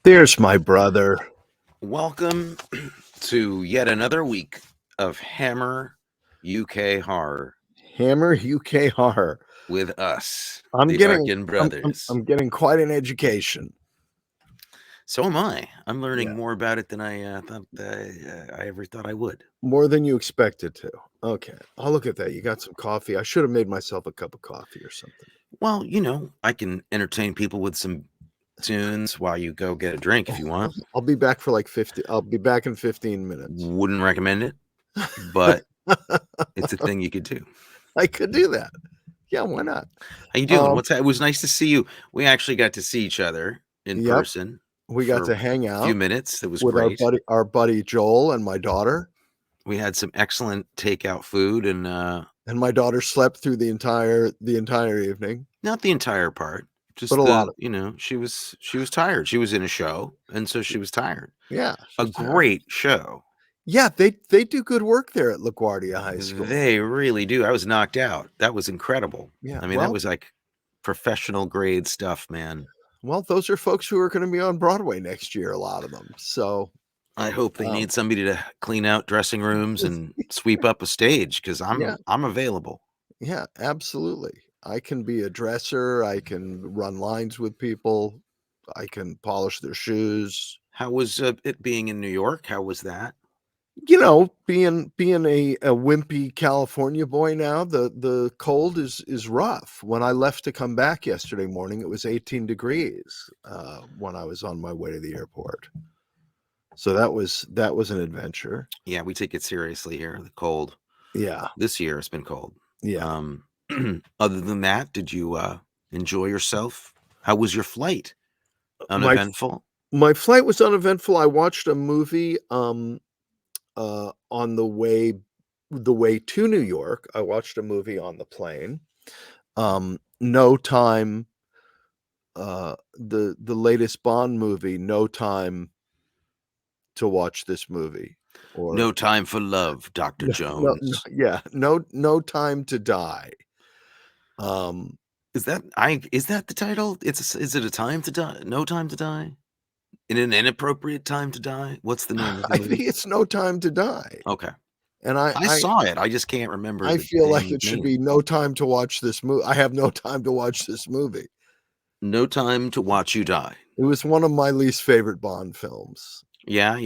There's my brother. Welcome to yet another week of Hammer UK Horror Hammer UK horror. with us, I'm the getting Arkin I'm I'm, brothers. I'm getting quite an education. So am I. I'm learning Yeah, more about it than I thought I ever thought I would. more than you expected to. Okay. Oh, look at that. You got some coffee. I should have made myself a cup of coffee or something. Well, I can entertain people with some tunes while you go get a drink if you want. I'll be back for like 50. I'll be back in 15 minutes. Wouldn't recommend it, but it's a thing you could do. I could do that. Yeah, why not? How you doing? What's that? It was nice to see you. We actually got to see each other in Yep. person We got for to hang a few out minutes. That was with great. our buddy Joel and my daughter. We had some excellent takeout food and And my daughter slept through the entire evening, not the entire part, but just a lot the of she was tired. She was in a show, and so she was tired. yeah, A she's tired. great show. Yeah, they do good work there at LaGuardia High School. They really do. I was knocked out. That was incredible. Yeah, I mean, that was like professional grade stuff, man. well, those are folks who are gonna be on Broadway next year, a lot of them. So, I hope they um, need somebody to clean out dressing rooms and sweep up a stage because yeah, I'm available. yeah, absolutely. I can be a dresser, I can run lines with people, I can polish their shoes. How was it being in New York? How was that? Being a wimpy California boy now, the cold is rough. When I left to come back yesterday morning, it was 18 degrees, when I was on my way to the airport. So that was an adventure. Yeah, we take it seriously here. The cold. Yeah, This year it's been cold. yeah. Um, other than that, did you enjoy yourself? How was your flight? My Uneventful? my flight was uneventful. I watched a movie, on the way to New York. I watched a movie on the plane. No Time, the latest Bond movie, No Time to Watch This Movie, or No time for love, Dr. no, Jones. yeah, No Time to Die. Um, Is that the title? Is it a time to die? No time to die? In an inappropriate time to die? What's the name of the I think movie? it's No Time to Die, Okay. and I saw it. I just can't remember I the feel like dang it should name. be No Time to Watch This movie. I have no time to watch this movie. No time to watch you die. It was one of my least favorite Bond films. Yeah,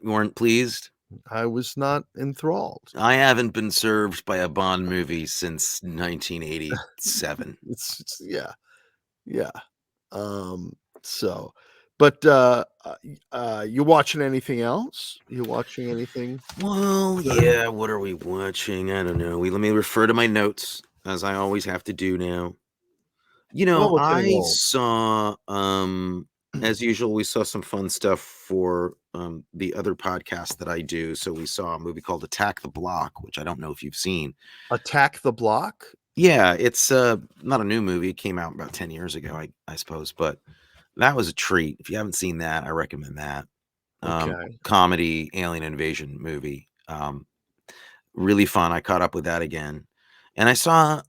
weren't pleased. I was not enthralled. I haven't been served by a Bond movie since 1987. It's yeah, yeah. Um, so, but, you watching anything else? You watching anything Well, good? yeah, what are we watching? I don't know. Let me refer to my notes as I always have to do now. Well, we're getting I old. saw as usual we saw some fun stuff for the other podcast that I do. So we saw a movie called Attack the Block, which I don't know if you've seen. Attack the Block? Yeah, it's not a new movie. It came out about 10 years ago, I suppose, but that was a treat. If you haven't seen that, I recommend that. Okay. Comedy alien invasion movie. Really fun. I caught up with that again. And I saw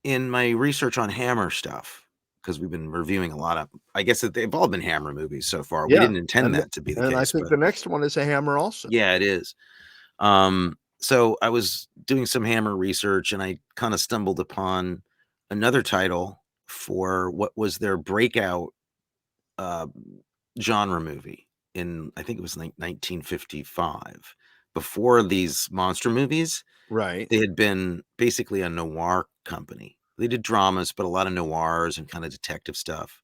in my research on Hammer stuff, because we've been reviewing a lot of, I guess that they've all been Hammer movies so far. We Yeah, didn't intend and that to be the and I case, think but the next one is a Hammer also. yeah, it is. So I was doing some Hammer research and I kind of stumbled upon another title for what was their breakout uh, genre movie in, I think it was like 1955. Before these monster movies, Right. they had been basically a noir company. They did dramas, but a lot of noirs and kind of detective stuff.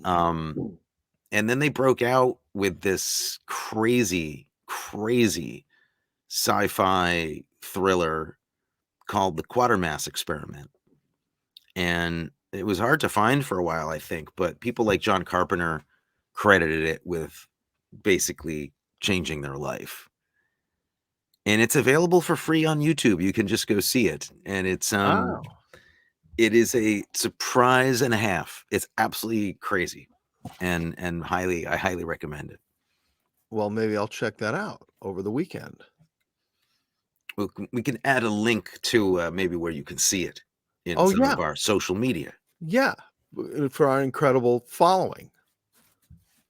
And then they broke out with this crazy sci-fi thriller called The Quatermass Experiment. And it was hard to find for a while, I think, but people like John Carpenter credited it with basically changing their life. And it's available for free on YouTube. You can just go see it. And Oh, it is a surprise and a half. It's absolutely crazy. And I highly recommend it. well, maybe I'll check that out over the weekend. We can add a link to maybe where you can see it in Oh, some yeah. of our social media. Yeah, for our incredible following.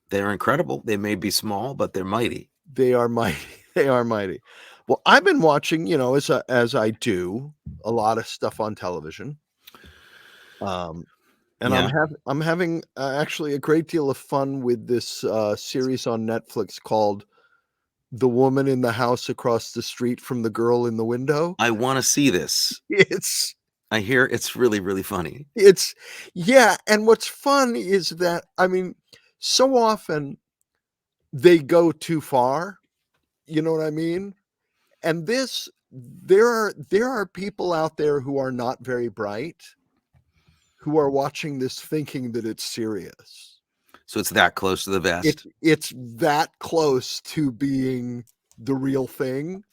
They're incredible. They may be small, but they're mighty. They are mighty. They are mighty. Well, I've been watching, as I do, a lot of stuff on television. Um, and Yeah. I'm having actually a great deal of fun with this series on Netflix called "The Woman in the House Across the Street from the Girl in the Window." I want to see this. It's I hear it's really, really funny. it's yeah, and what's fun is that so often they go too far. You know what I mean? And there are people out there who are not very bright, who are watching this thinking that it's serious. So it's that close to the vest. It's that close to being the real thing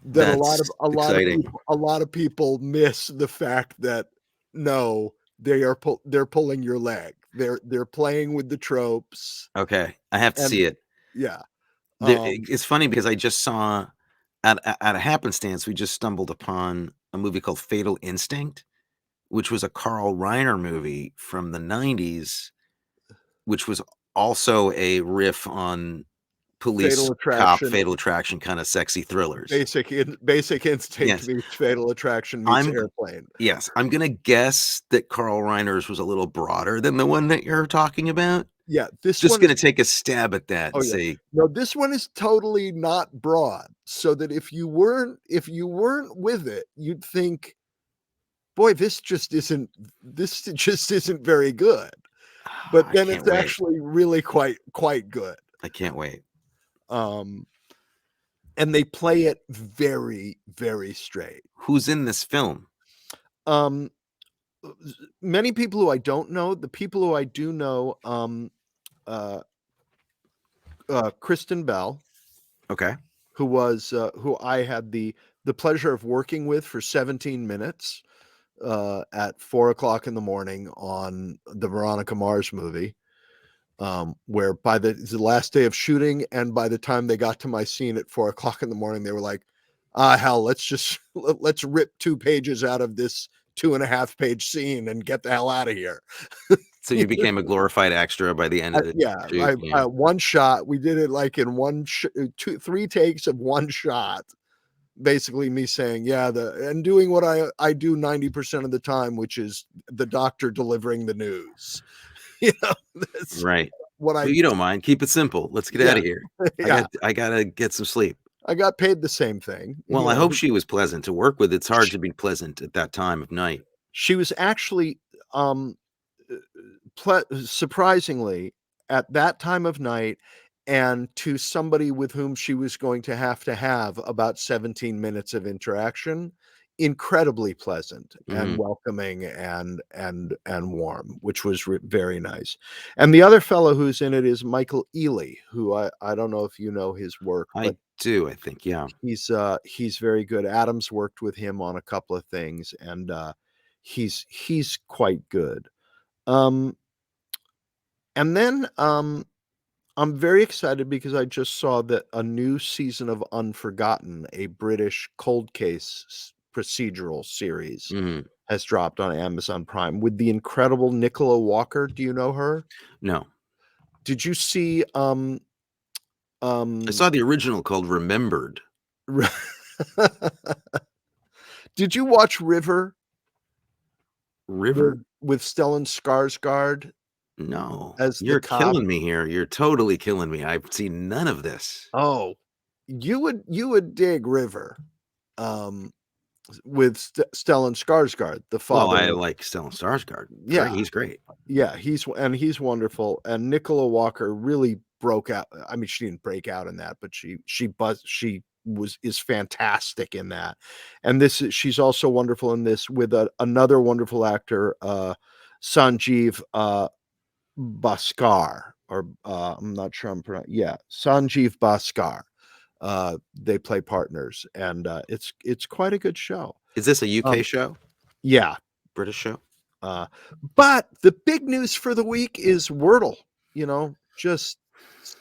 that That's exciting. a lot of people miss the fact that no, they're pulling your leg. They're playing with the tropes Okay, I have to and see it. yeah. Um It's funny because I just saw at a happenstance, we just stumbled upon a movie called Fatal Instinct, which was a Carl Reiner movie from the 90s, which was also a riff on police Fatal cop Attraction, Fatal Attraction kind of sexy thrillers. Basic Instinct Yes. meets Fatal Attraction meets I'm Airplane. yes, I'm gonna guess that Carl Reiner's was a little broader than the one that you're talking about. Yeah, this Just one is gonna take a stab at that oh, and yeah. say, No, this one is totally not broad, so that if you weren't with it, you'd think, "Boy, this just isn't very good." "Ah, But I then can't it's wait. actually really quite good. I can't wait." Um, and they play it very, very straight. Who's in this film? Um, Many people who I don't know, the people who I do know, uh, Kristen Bell, Okay. who I had the pleasure of working with for 17 minutes at 4 o'clock in the morning on the Veronica Mars movie, where by the last day of shooting, and by the time they got to my scene at 4 o'clock in the morning, they were like, hell, let's rip 2 pages out of this 2.5 page scene and get the hell out of here. So you became a glorified extra by the end of the Yeah, shoot, yeah. one shot. We did it like in two, 3 takes of one shot. Basically, me saying, "Yeah," and doing what I do 90% of the time, which is the doctor delivering the news. That's Right. what But I you don't mind, keep it simple. Let's get yeah, out of here. yeah. I gotta get some sleep. I got paid the same thing. Well, I hope she was pleasant to work with. It's hard to be pleasant at that time of night. She was actually, um, surprisingly, at that time of night, and to somebody with whom she was going to have about 17 minutes of interaction, incredibly pleasant and Mhm. welcoming and warm, which was very nice. And the other fellow who's in it is Michael Ealy, who I don't know if you know his work, but I do, I think, yeah. he's very good. Adam's worked with him on a couple of things, and he's quite good. Um, and then I'm very excited because I just saw that a new season of Unforgotten, a British cold case procedural series, Mhm. has dropped on Amazon Prime with the incredible Nicola Walker. Do you know her? No. Did you see I um saw the original called Remembered. did you watch River River? with Stellan Skarsgård No. as the You're cop? killing me here. You're totally killing me. I've seen none of this. Oh, you would dig River. Um with Stellan Skarsgård, the Well, father I of like Stellan Skarsgård. yeah, He's great. yeah, he's wonderful, and Nicola Walker really broke out. I mean, she didn't break out in that, but she is fantastic in that. And she's also wonderful in this with another wonderful actor, Sanjeev Bhaskar, or I'm not sure I'm pronouncing. Yeah, Sanjeev Bhaskar. They play partners, and it's quite a good show. Is this a UK Um, show? yeah, British show? uh, but the big news for the week is Wordle. Just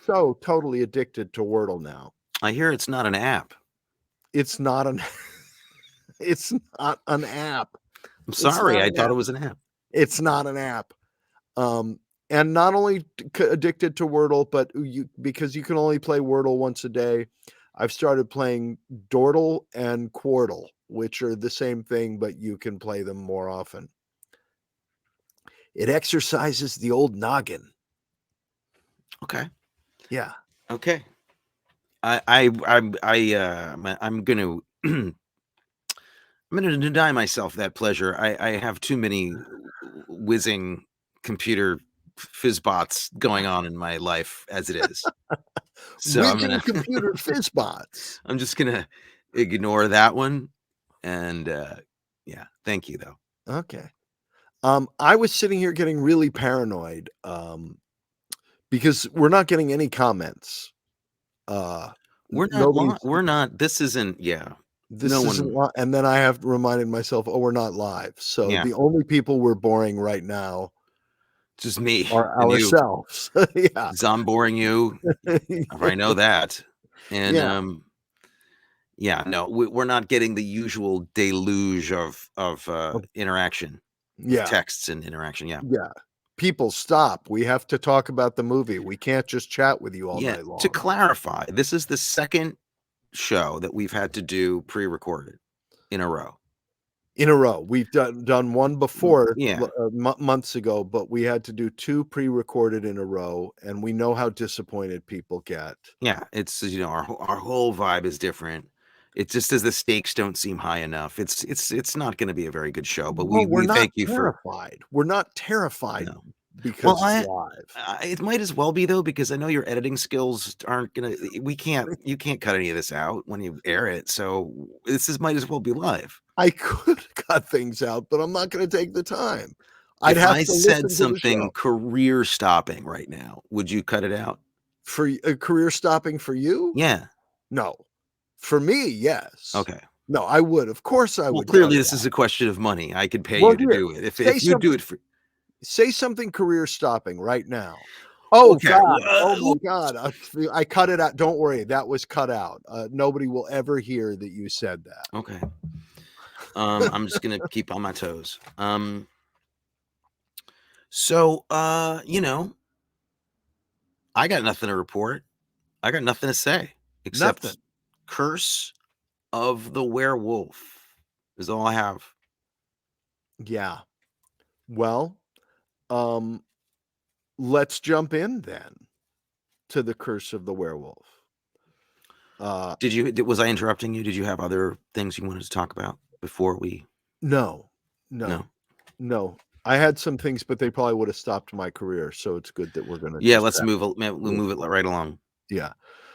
so totally addicted to Wordle now. I hear it's not an app. It's not an it's not an app. I'm It's sorry. not I an thought app. it was an app. It's not an app. Um, And not only addicted to Wordle, but because you can only play Wordle once a day, I've started playing Dordle and Quordle, which are the same thing, but you can play them more often. It exercises the old noggin. Okay. Yeah. Okay. I'm gonna I'm gonna deny myself that pleasure. I have too many whizzing computer fizzbots going on in my life as it is. So I'm Whizzing gonna computer fizzbots. I'm just gonna ignore that one. And yeah, thank you though. Okay. I was sitting here getting really paranoid because we're not getting any comments. Nobody's. We're not this isn't yeah. No This isn't one and then I have reminded myself, oh, we're not live. So yeah, the only people we're boring right now just me are and you. ourselves. Yeah. 'Cause I'm boring you. I know that. And Yeah. yeah, no, we're not getting the usual deluge of interaction, of Yeah. texts and interaction. Yeah. Yeah. People, stop. We have to talk about the movie. We can't just chat with you all Yeah. night To long. clarify, this is the second show that we've had to do pre-recorded in a row. In a row. We've done one before Yeah. months ago, but we had to do 2 pre-recorded in a row, and we know how disappointed people get. Yeah. It's our whole vibe is different. It just as the stakes don't seem high enough. It's not going to be a very good show, but Well, we're we not thank you for terrified. We're not terrified no. Well, because it's live. it might as well be though because I know your editing skills aren't gonna. You can't cut any of this out when you air it. So might as well be live. I could cut things out, but I'm not gonna take the time. I'd If have I to said listen to the something show. career stopping right now, would you cut it out? For a career stopping for you? Yeah. No. For me, yes. Okay. No, I would. Of course, I Well, would cut clearly it this is out. a question of money. I could pay Well, you to here, do it. say If you do something it for say something career stopping right now. Oh okay. god. Oh my god. I cut it out. Don't worry. That was cut out. Nobody will ever hear that you said that. Okay. I'm just gonna keep on my toes. So I got nothing to report. I got nothing to say Nothing. except Curse of the Werewolf is all I have. Yeah. Well, um, let's jump in then to the curse of the werewolf. Uh, Was I interrupting you? Did you have other things you wanted to talk about before we no, no, no? no. I had some things, but they probably would have stopped my career. So it's good that we're going to Yeah, just let's we'll move move it forward. right along. Yeah.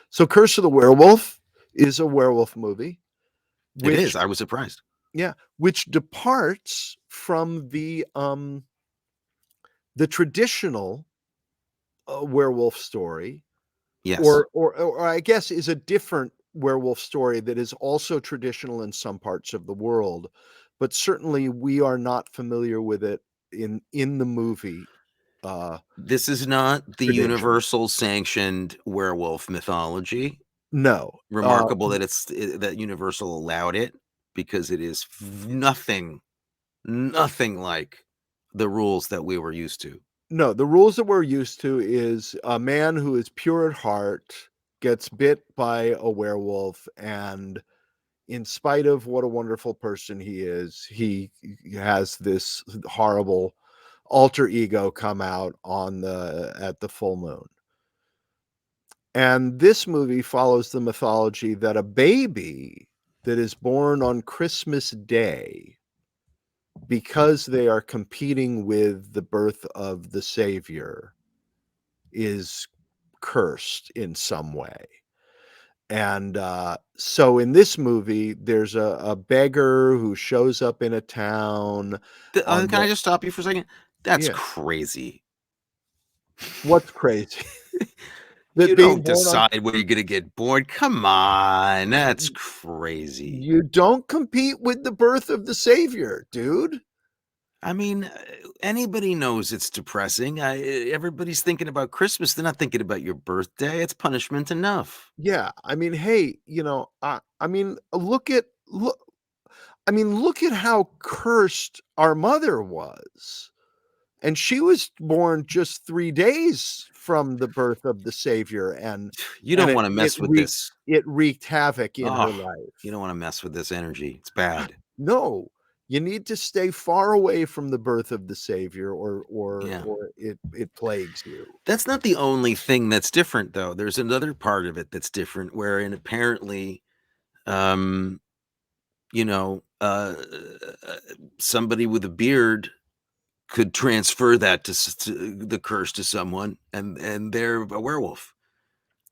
So Curse of the Werewolf is a werewolf movie, It is. which, I was surprised. yeah, which departs from the traditional werewolf story, Yes. or I guess is a different werewolf story that is also traditional in some parts of the world, but certainly we are not familiar with it in the movie uh, This is not the tradition. universal sanctioned werewolf mythology. No, Remarkable that that Universal allowed it because it is nothing like the rules that we were used to. no. The rules that we're used to is a man who is pure at heart gets bit by a werewolf, and in spite of what a wonderful person he is, he has this horrible alter ego come out at the full moon. And this movie follows the mythology that a baby that is born on Christmas Day, because they are competing with the birth of the Savior, is cursed in some way. And so in this movie, there's a beggar who shows up in a town on Can the I just stop you for a second? That's yeah. crazy. What's crazy? You That being don't born on decide where you're gonna get born. Come on, that's crazy. you don't compete with the birth of the Savior, dude. I mean, anybody knows it's depressing. Everybody's thinking about Christmas. They're not thinking about your birthday. It's punishment enough. Yeah, I mean, hey, I mean, look at how cursed our mother was. and she was born just 3 days from the birth of the Savior, You and don't it want to it mess with wreaked this. it wreaked havoc in her Oh, you life. don't want to mess with this energy. It's bad. No, you need to stay far away from the birth of the Savior, Yeah. or it plagues you. That's not the only thing that's different, though. There's another part of it that's different, wherein apparently, um, you know, somebody with a beard could transfer that to the curse to someone, and they're a werewolf.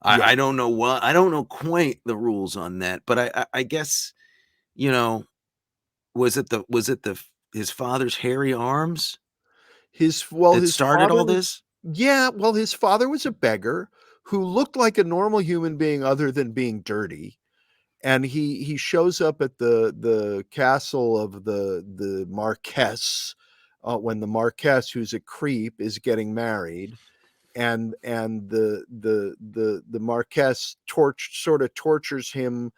Yeah. I don't know what I don't know quite the rules on that, but I guess you know was it the his father's hairy arms that His started father all was this? yeah, well, his father was a beggar who looked like a normal human being other than being dirty, and he shows up at the castle of the Marquess, when the Marquess, who's a creep, is getting married, and the Marquess sort of tortures him,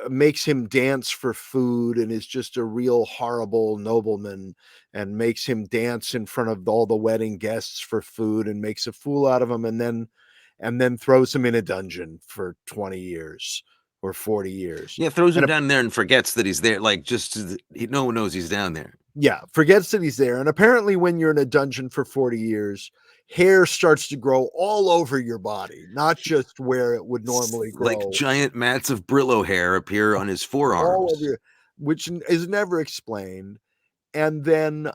makes him dance for food, and is just a real horrible nobleman, and makes him dance in front of all the wedding guests for food, and makes a fool out of him, and then throws him in a dungeon for 20 years or 40 years. Yeah, throws him And down there and forgets that he's there. Like no one knows he's down there. yeah, forgets that he's there. And apparently, when you're in a dungeon for 40 years, hair starts to grow all over your body, not just where it would normally Like grow, giant mats of Brillo hair appear on his all over forearms. you, which is never explained. And then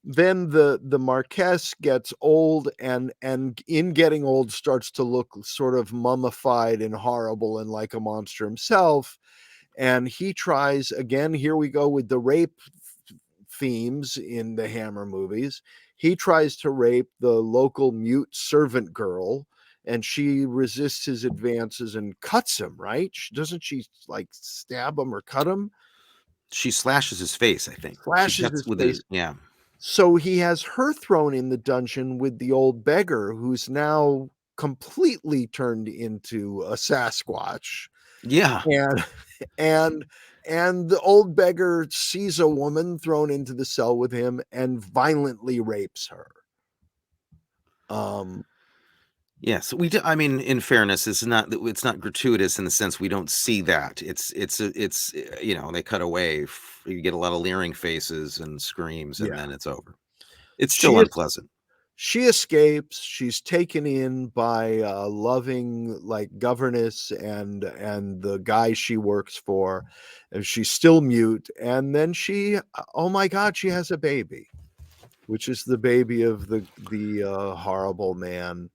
the Marquess gets old, and in getting old starts to look sort of mummified and horrible and like a monster himself. And he tries again, here we go with the rape themes in the Hammer movies. He tries to rape the local mute servant girl, and she resists his advances and cuts him, right? Doesn't she like stab him or cut him? She slashes his face, I think. She Flashes cuts his with face. it. Yeah. So he has her thrown in the dungeon with the old beggar, who's now completely turned into a Sasquatch. Yeah. And and and the old beggar sees a woman thrown into the cell with him and violently rapes her. Um, Yes, we do. I mean, in fairness, it's not gratuitous in the sense we don't see that. They cut away. You get a lot of leering faces and screams, and yeah. then it's over. It's still She is unpleasant. she escapes. She's taken in by a loving like governess and the guy she works for, and she's still mute. And then oh my God, she has a baby, which is the baby of the horrible man.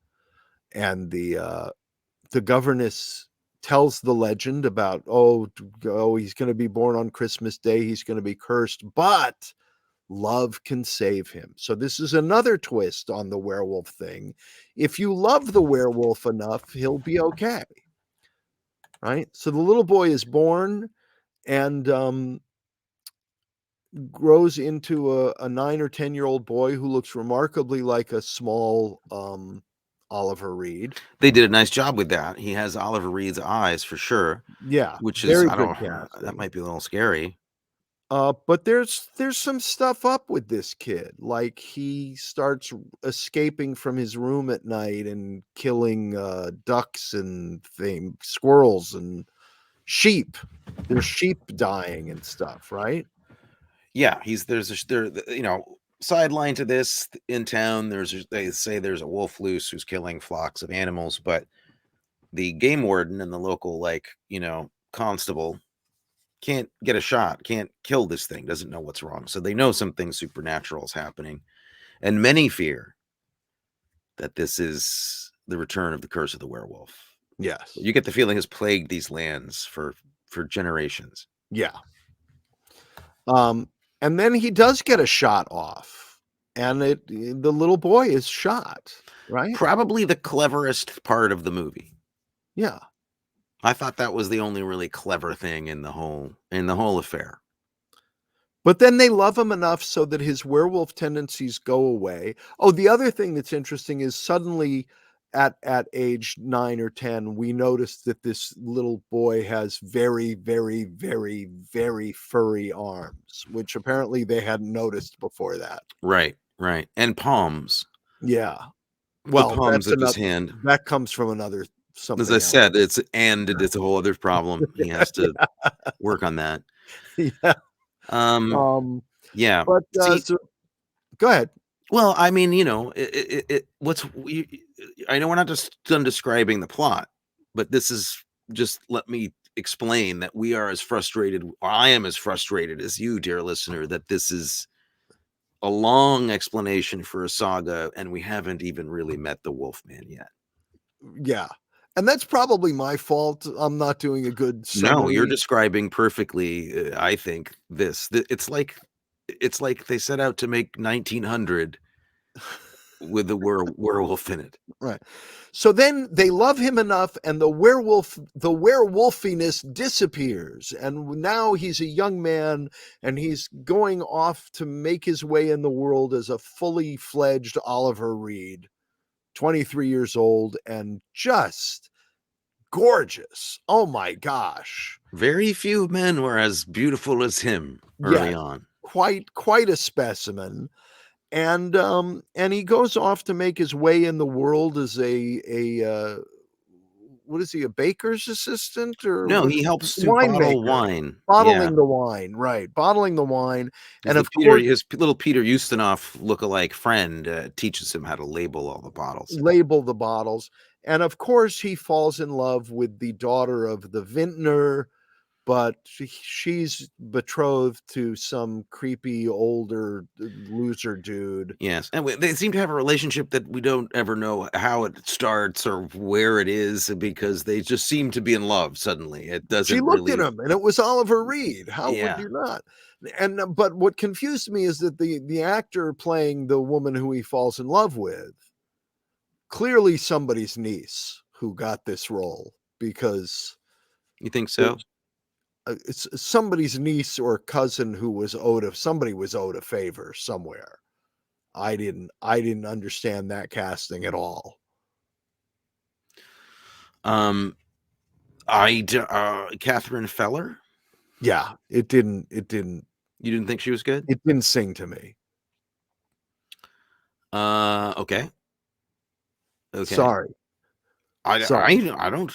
And the governess tells the legend about, oh, he's going to be born on Christmas Day. He's going to be cursed, but love can save him. So this is another twist on the werewolf thing. If you love the werewolf enough, he'll be okay. Right. So the little boy is born and grows into a 9 or 10-year-old boy who looks remarkably like a small Oliver Reed. They did a nice job with that. He has Oliver Reed's eyes for sure, Yeah, which is very I good don't that casting. might be a little scary. But there's some stuff up with this kid. Like he starts escaping from his room at night and killing ducks and squirrels and sheep. There's sheep dying and stuff, right? Yeah, he's there's a there you know sideline to this in town. They say there's a wolf loose who's killing flocks of animals, but the game warden and the local constable can't get a shot, can't kill this thing, doesn't know what's wrong. So they know something supernatural is happening. And many fear that this is the return of the curse of the werewolf. Yes. You get the feeling has plagued these lands for generations. Yeah. Um, and then he does get a shot off, and the little boy is shot, right? Probably the cleverest part of the movie. Yeah. I thought that was the only really clever thing in the whole affair. But then they love him enough so that his werewolf tendencies go away. Oh, the other thing that's interesting is suddenly at age 9 or 10, we noticed that this little boy has very, very, very, very furry arms, which apparently they hadn't noticed before that. Right. Right. And palms. Yeah. The Well, palms that's of his another hand. that comes from another As I something else. said, it's a whole other problem. He has to work on that. Yeah. Um, Um, yeah. but, See, so go ahead. well, I mean, I know we're not just done describing the plot, but this is just let me explain that we are as frustrated, or I am as frustrated as you, dear listener, that this is a long explanation for a saga, and we haven't even really met the Wolfman yet. Yeah. And that's probably my fault. I'm not doing a good No, you're summary. describing perfectly, I think, it's like they set out to make 1900 with the werewolf in it. Right. So then they love him enough, and the werewolfiness disappears. And now he's a young man, and he's going off to make his way in the world as a fully fledged Oliver Reed, 23 years old, and just gorgeous. Oh my gosh. Very few men were as beautiful as him early Yes, on. quite a specimen. And he goes off to make his way in the world as a what is he, a baker's assistant, or No, what? he helps to bottle Winemaker, wine. Yeah. bottling the wine, right, bottling the wine, He's and the of course, little Peter Ustinov lookalike friend teaches him how to label all the bottles. label the bottles, and of course, he falls in love with the daughter of the vintner, but she's betrothed to some creepy older loser dude. Yes, and they seem to have a relationship that we don't ever know how it starts or where it is because they just seem to be in love suddenly. It She doesn't looked at really. him, and it was Oliver Reed. How would Yeah, you not? And, but what confused me is that the actor playing the woman who he falls in love with, clearly somebody's niece who got this role, because you think so? there's it's somebody's niece or cousin who was owed a somebody was owed a favor somewhere. I didn't understand that casting at all. Um, Catherine Feller. Yeah, You didn't think she was good? it didn't sing to me. Okay, okay. Sorry. I Sorry. I don't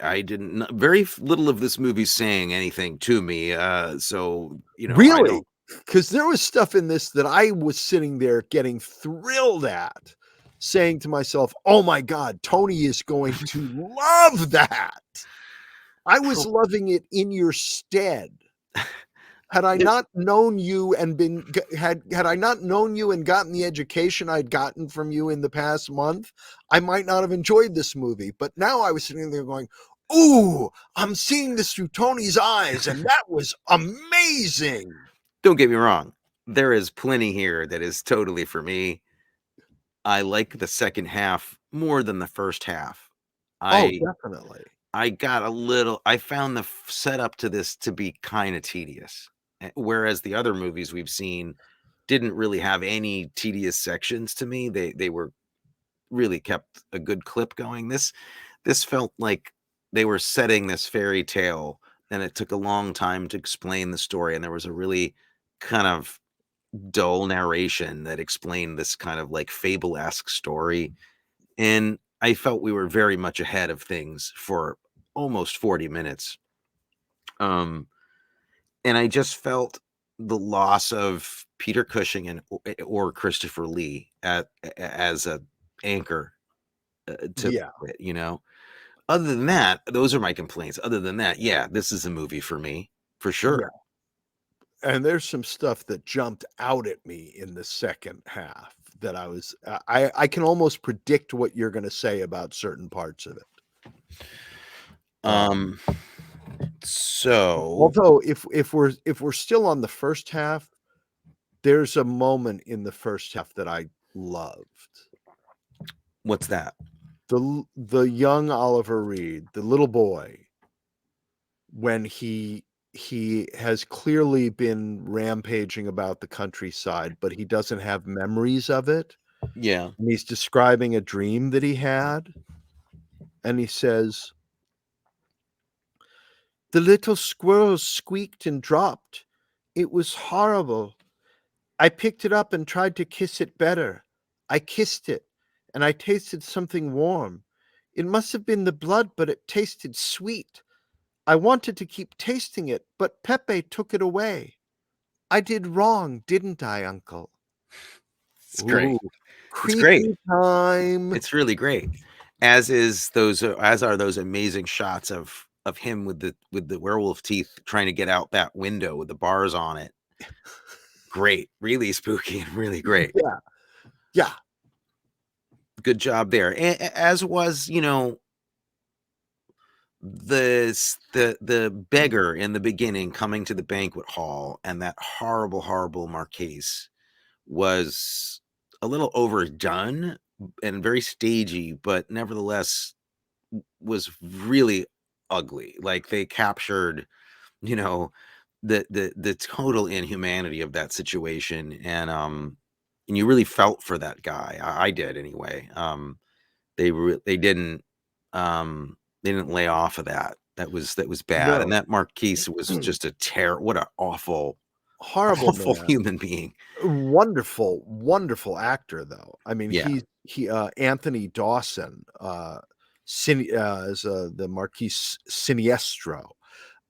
I didn't very little of this movie saying anything to me. So I Really? don't. Because there was stuff in this that I was sitting there getting thrilled at, saying to myself, "Oh my god, Tony is going to love that." I was Pro- loving it in your stead. Had I it- not known you and been had I not known you and gotten the education I'd gotten from you in the past month, I might not have enjoyed this movie. But now I was sitting there going, "Ooh, I'm seeing this through Tony's eyes, and that was amazing." don't get me wrong. There is plenty here that is totally for me. I like the second half more than the first half. Oh, I definitely. I found the setup to this to be kind of tedious. Whereas the other movies we've seen didn't really have any tedious sections to me. They were really kept a good clip going. This felt like they were setting this fairy tale and it took a long time to explain the story, and there was a really kind of dull narration that explained this kind of like fable-esque story, and I felt we were very much ahead of things for almost 40 minutes. Um, and I just felt the loss of Peter Cushing or Christopher Lee as a anchor to Yeah, it. Other than that, those are my complaints. Other than that, yeah, this is a movie for me for yeah. sure. And there's some stuff that jumped out at me in the second half that I can almost predict what you're gonna say about certain parts of it. Um, Um, so although if we're still on the first half, there's a moment in the first half that I loved. what's that? The young Oliver Reed, the little boy, when he has clearly been rampaging about the countryside, but he doesn't have memories of it, Yeah. and he's describing a dream that he had, and he says, "The little squirrels squeaked and dropped. It was horrible. I picked it up and tried to kiss it better. I kissed it, and I tasted something warm. It must have been the blood, but it tasted sweet. I wanted to keep tasting it, but Pepe took it away. I did wrong, didn't I, uncle? It's great. Ooh, It's great. creepy time. It's really great. As are those amazing shots of him with the werewolf teeth trying to get out that window with the bars on it. Great. Really spooky and really great. Yeah, yeah. Good job there. As was, the beggar in the beginning coming to the banquet hall, and that horrible, horrible Marquise was a little overdone and very stagey, but nevertheless was really ugly. Like they captured, you know, the total inhumanity of that situation, and you really felt for that guy. I did anyway. They didn't lay off of that. That was bad. And No. that Marquise was just a terror. What an awful, Horrible awful man. human being. Wonderful, wonderful actor, though. I mean, Yeah. Anthony Dawson, as the Marquis Siniestro.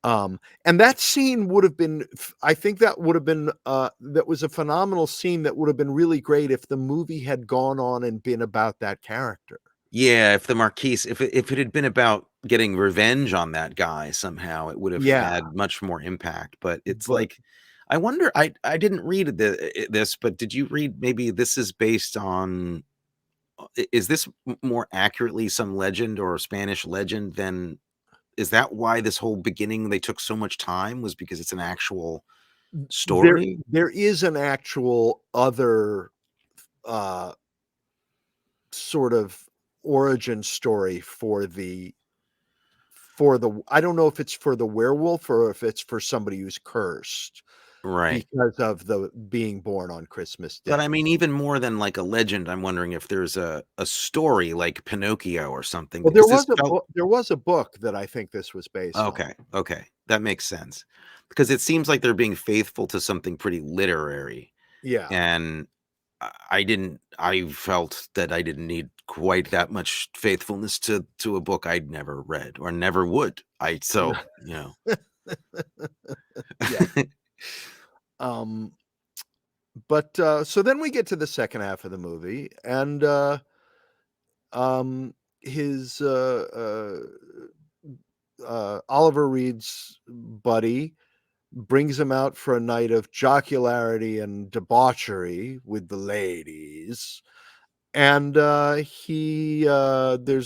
And that scene would have been, I think that would have been, that was a phenomenal scene that would have been really great if the movie had gone on and been about that character. Yeah, if the Marquise, if it had been about getting revenge on that guy somehow, it would have Yeah, had much more impact. But it's but like, I wonder. I didn't read this, but did you read? Maybe this is based on. Is this more accurately some legend or Spanish legend than? Is that why this whole beginning they took so much time was because it's an actual there story? there is an actual other, uh, sort of origin story for the I don't know if it's for the werewolf or if it's for somebody who's cursed Right. because of the being born on Christmas But I Day. mean, even more than like a legend, I'm wondering if there's a story like Pinocchio or something, Well, because this felt there was a book that I think this was based on. okay, okay, that makes sense. Because it seems like they're being faithful to something pretty literary, Yeah. and I felt that I didn't need quite that much faithfulness to a book I'd never read or never would. I so, you know. Yeah. Um, but, so then we get to the second half of the movie, and, his, Oliver Reed's buddy brings him out for a night of jocularity and debauchery with the ladies. And there's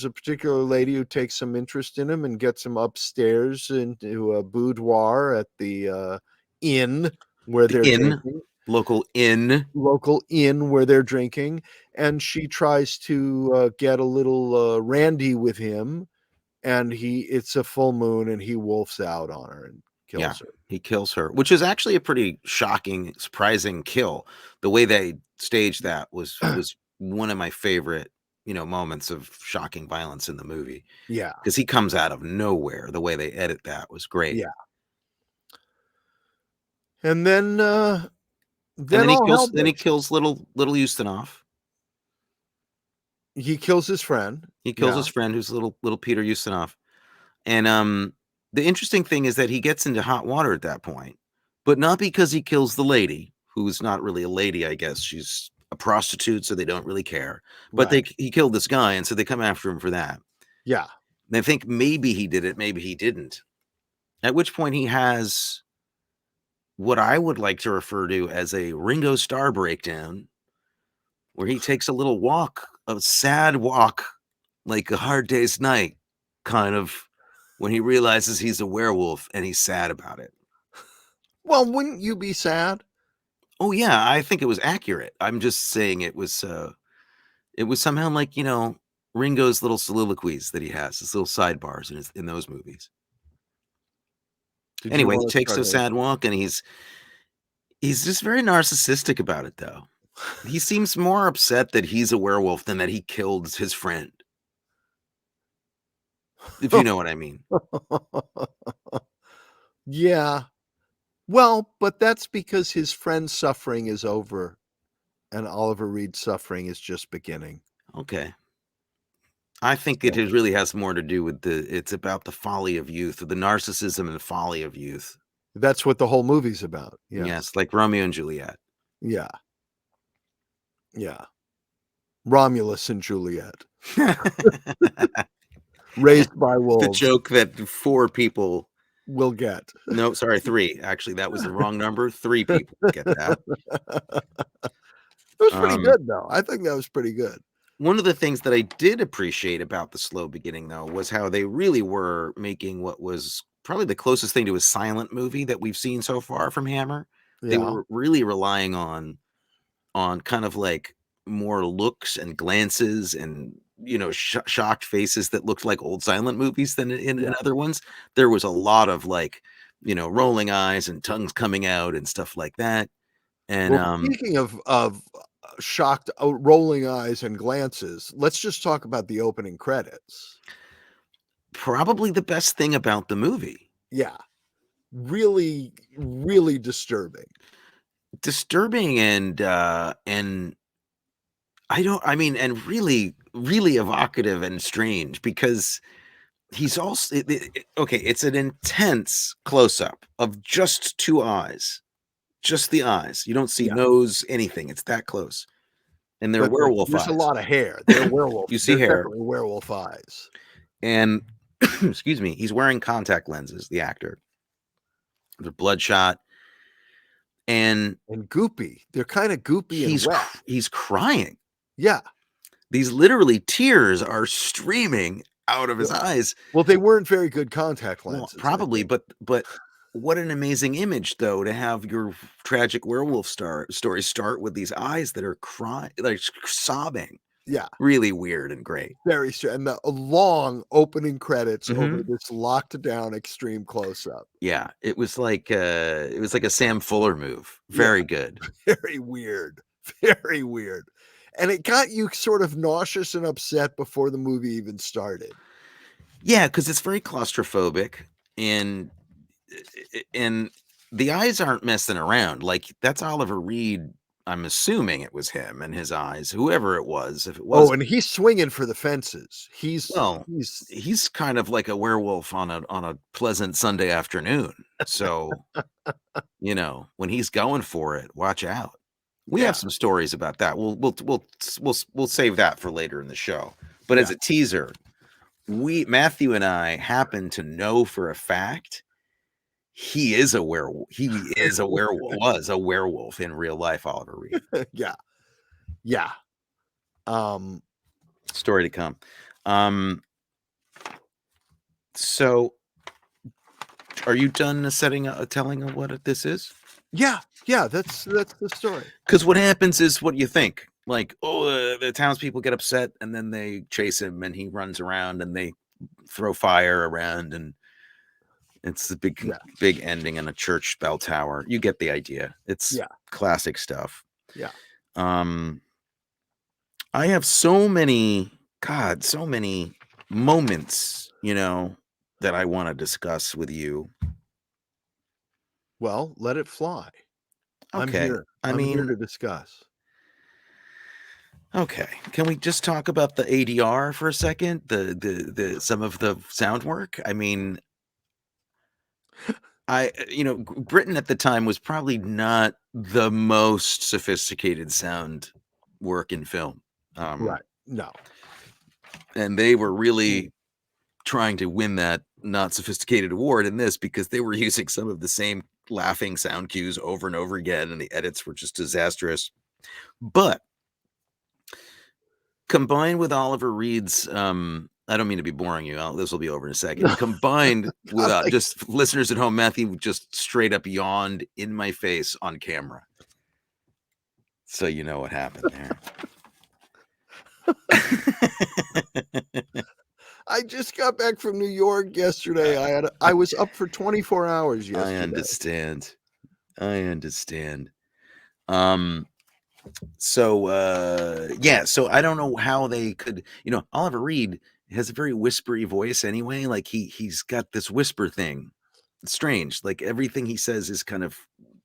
a particular lady who takes some interest in him and gets him upstairs into a boudoir at the inn where The they're inn, drinking, local inn. local inn where they're drinking. And she tries to get a little randy with him. And it's a full moon and he wolfs out on her and Yeah, kills her. he kills her, which is actually a pretty shocking, surprising kill. The way they staged that was one of my favorite, moments of shocking violence in the movie Yeah. because he comes out of nowhere. The way they edit that was great. Yeah. And then And then he all hell kills breaks. little Ustinov. He kills his friend. He kills Yeah, his friend who's little Peter Ustinov. And the interesting thing is that he gets into hot water at that point, but not because he kills the lady, who's not really a lady, I guess. She's a prostitute, so they don't really care. But right. he killed this guy, and so they come after him for that. Yeah. They think maybe he did it, maybe he didn't. At which point he has what I would like to refer to as a Ringo Starr breakdown, where he takes a little walk, a sad walk, like a hard day's night, kind of, when he realizes he's a werewolf and he's sad about it. Well, wouldn't you be sad? Oh yeah, I think it was accurate. I'm just saying it was somehow like, Ringo's little soliloquies that he has, his little sidebars in those movies. Did you Anyway, he wanna takes start a a sad walk and he's just very narcissistic about it though. He seems more upset that he's a werewolf than that he killed his friend. If you know what I mean. Yeah. Well, but that's because his friend's suffering is over and Oliver Reed's suffering is just beginning. Okay. I think So really has more to do with it's about the folly of youth, or the narcissism and folly of youth. that's what the whole movie's about. Yes. Yes, like Romeo and Juliet. Yeah. Yeah. Romulus and Juliet, raised by The wolves, joke that 4 people, will get. no, sorry, 3. Actually, that was the wrong number. 3 people get that. It was pretty Um, good, though. I think that was pretty good. One of the things that I did appreciate about the slow beginning, though, was how they really were making what was probably the closest thing to a silent movie that we've seen so far from Hammer. They Yeah. were really relying on kind of like more looks and glances and shocked faces that looked like old silent movies than in Yeah. other ones. There was a lot of like rolling eyes and tongues coming out and stuff like that. And Well, speaking of shocked, rolling eyes and glances, let's just talk about the opening credits. probably the best thing about the movie, Yeah. Really, really disturbing and and really really evocative and strange, because he's also okay, it's an intense close up of just 2 eyes. Just the eyes. You don't see Yeah. nose, anything. It's that close. And they're But werewolf there's a eyes. lot of hair. They're werewolf. You see They're hair. definitely werewolf eyes. And excuse me, he's wearing contact lenses, the actor. They're bloodshot. And And goopy. They're kind of goopy and wet. he's crying. Yeah. These literally tears are streaming out of his Yeah. eyes. Well, they weren't very good contact Well, lenses, I probably, think. but what an amazing image, though, to have your tragic werewolf story start with these eyes that are crying, like sobbing. Yeah. Really weird and great. Very strange. And the long opening credits over Mhm. this locked down extreme close up. Yeah, it was like a Sam Fuller move. Yeah. Very good. Very weird. Very weird. And it got you sort of nauseous and upset before the movie even started. Yeah, because it's very claustrophobic, and and the eyes aren't messing around. Like, that's Oliver Reed. I'm assuming it was him and his eyes, whoever it was. If it Oh, was, and he's swinging for the fences. He's well, he's he's kind of like a werewolf on a pleasant Sunday afternoon. So, when he's going for it, watch out. We yeah, have some stories about that. We'll save that for later in the show. But as yeah. a teaser, Matthew and I happen to know for a fact he is a werewolf. He is a werewolf. Was a werewolf in real life, Oliver Reed. Yeah. Yeah. Um, Story to come. So are you done telling what this is? yeah, that's the story. Because what happens is what you think. Like, the townspeople get upset, and then they chase him, and he runs around, and they throw fire around, and it's the Yeah. big ending in a church bell tower. You get the idea. It's Yeah. classic stuff. Yeah. I have so many moments, that I want to discuss with you. Well, let it fly. I'm Okay. here. I I'm here mean, to discuss. okay. Can we just talk about the ADR for a second? The some of the sound work? I mean, Britain at the time was probably not the most sophisticated sound work in film. Right. No. And they were really trying to win that not sophisticated award in this, because they were using some of the same laughing sound cues over and over again, and the edits were just disastrous. But combined with Oliver Reed's, I don't mean to be boring you. This will be over in a second. Combined with Like, just listeners at home, Matthew just straight up yawned in my face on camera. So you know what happened there. I just got back from New York yesterday. I was up for 24 hours yesterday. I understand. So I don't know how they could, Oliver Reed has a very whispery voice anyway. Like he's got this whisper thing strange. Like everything he says is kind of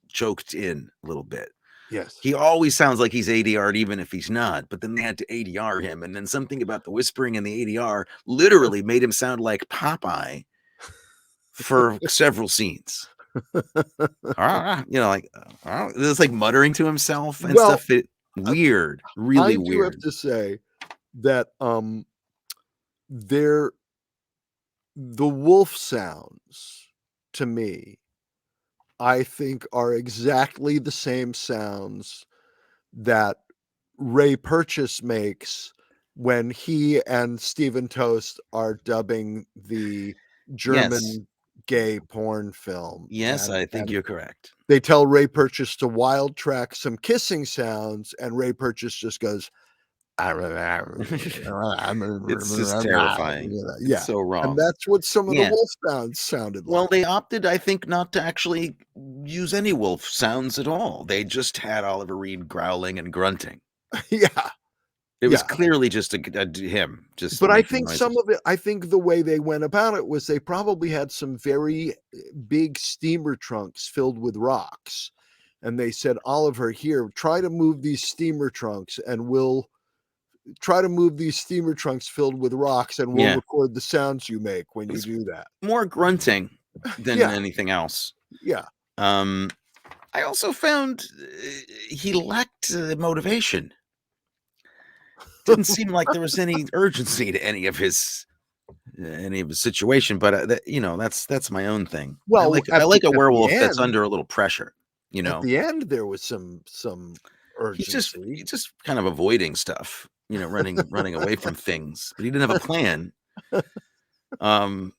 choked in a little bit. Yes. He always sounds like he's ADR'd, even if he's not. But then they had to ADR him, and then something about the whispering and the ADR literally made him sound like Popeye for several scenes. Like it's like muttering to himself and Well, stuff. Weird, really I do have weird. to say that they're the wolf sounds to me, I think, are exactly the same sounds that Ray Purchase makes when he and Stephen Toast are dubbing the Yes, German gay porn film, yes, I think and you're correct. they tell Ray Purchase to wild track some kissing sounds, and Ray Purchase just goes, yeah, It's just terrifying. It's so and wrong. that's what some of the Yeah. wolf sounds sounded Well, like. they opted, I think, not to actually use any wolf sounds at all. They just had Oliver Reed growling and grunting. Yeah, It was yeah. clearly just him just But I making think some noises. of it, I think the way they went about it was they probably had some very big steamer trunks filled with rocks. And they said, Oliver, here, try to move these steamer trunks and we'll try to move these steamer trunks filled with rocks and we'll Yeah, record the sounds you make when it you was do that. more grunting than Yeah, anything else. yeah. Um, I also found he lacked motivation. Didn't seem like there was any urgency to any of his situation, but that's my own thing. I Well, like I like a werewolf that's end, under a little pressure. You at know, the end, there was some he's urgency. just kind of avoiding stuff. Running away from things, but he didn't have a plan. Um,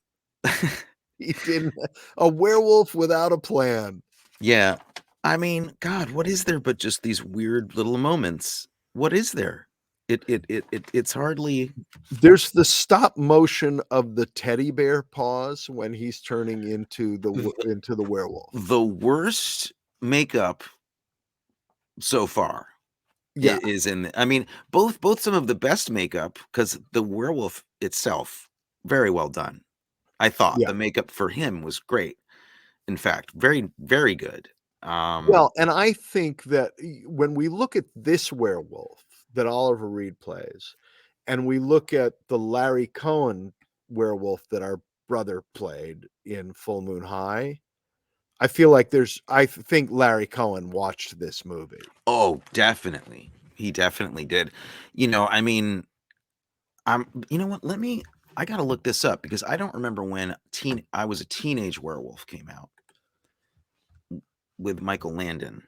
He didn't, a werewolf without a plan. yeah, I mean, God, what is there but just these weird little moments? What is there? It's hardly There's the stop motion of the teddy bear paws when he's turning into the werewolf. the worst makeup so far Yeah, is in I mean, both some of the best makeup because the werewolf itself, very well done. I thought yeah. the makeup for him was great. In fact, very, very good. Well, and I think that when we look at this werewolf that Oliver Reed plays, and we look at the Larry Cohen werewolf that our brother played in Full Moon High, I think Larry Cohen watched this movie. Oh, definitely. He definitely did. I mean, you know what? I gotta look this up because I don't remember when I was a teenage werewolf came out with Michael Landon.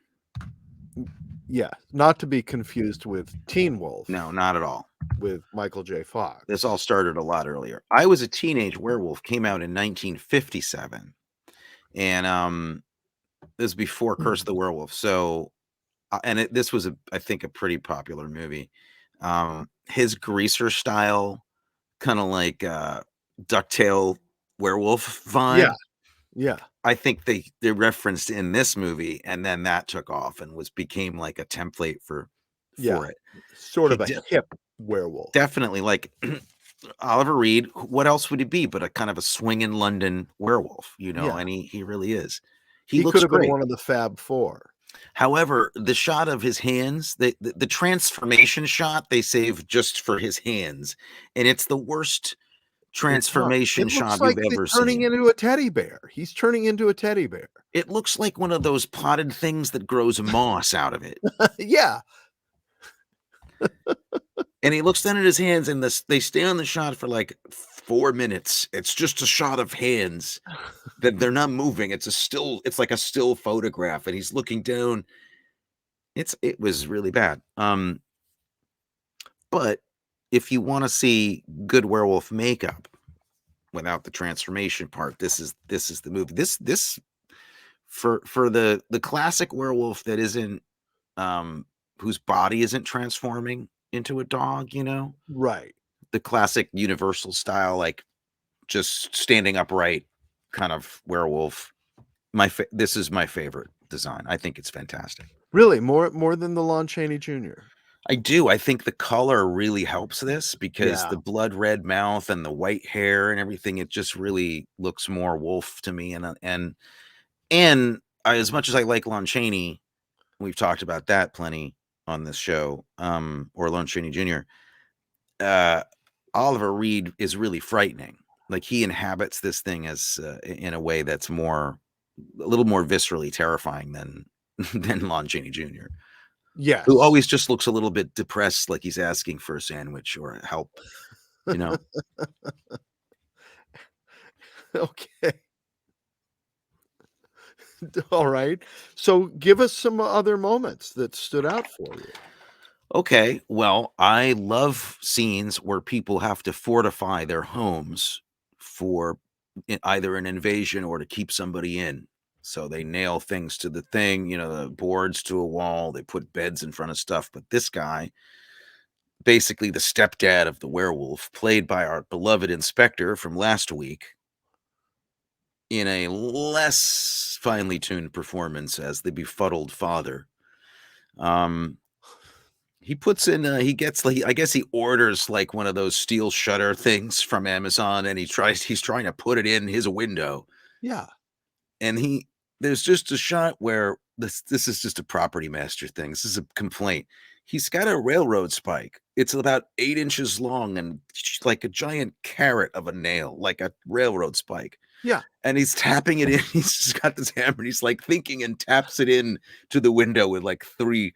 Yeah, not to be confused with Teen Wolf No, not at all. with Michael J. Fox. This all started a lot earlier. I was a teenage werewolf came out in 1957, and this was before Curse of the Werewolf. So, this was I think a pretty popular movie. His greaser style, kind of like Ducktail werewolf Yeah, vibe. yeah, I think they referenced in this movie, and then that took off and became like a template for yeah. it. Sort He of a hip werewolf. definitely like Oliver Reed. What else would he be but a kind of a swinging London werewolf? Yeah. And he really is. He He could looks have been great. one of the Fab Four. However, the shot of his hands, the transformation shot, they save just for his hands, and it's the worst It's not. transformation It looks shot you've like they're ever turning seen. into a teddy bear. He's turning into a teddy bear. It looks like one of those potted things that grows moss out of it. Yeah, And he looks down at his hands, and they stay on the shot for like 4 minutes. It's just a shot of hands that they're not moving. It's like a still photograph, and he's looking down. It was really bad. But if you want to see good werewolf makeup without the transformation part, this is the movie. This for the classic werewolf that isn't whose body isn't transforming into a dog, right. the classic universal style, like just standing upright kind of werewolf. This is my favorite design. I think it's fantastic. Really, more than the Lon Chaney Jr. I do. I think the color really helps this because Yeah. the blood red mouth and the white hair and everything, it just really looks more wolf to me. And as much as I like Lon Chaney, we've talked about that plenty on this show, or Lon Chaney Jr. Uh, Oliver Reed is really frightening. Like he inhabits this thing as in a way that's a little more viscerally terrifying than than Lon Chaney Jr., who Yes. always just looks a little bit depressed, like he's asking for a sandwich or help. You know, Okay. All right. So give us some other moments that stood out for you. okay, well, I love scenes where people have to fortify their homes for either an invasion or to keep somebody in. So they nail things to the thing, the boards to a wall, they put beds in front of stuff. But this guy, basically the stepdad of the werewolf, played by our beloved inspector from last week, in a less finely tuned performance as the befuddled father. Um, he puts in, he gets like, I guess he orders like one of those steel shutter things from Amazon, and he's trying to put it in his window, Yeah. and there's just a shot where this is just a property master thing. This is a complaint. He's got a railroad spike. It's about 8 inches long and like a giant carrot of a nail, like a railroad spike. Yeah. And he's tapping it in. He's just got this hammer and he's like thinking and taps it in to the window with like three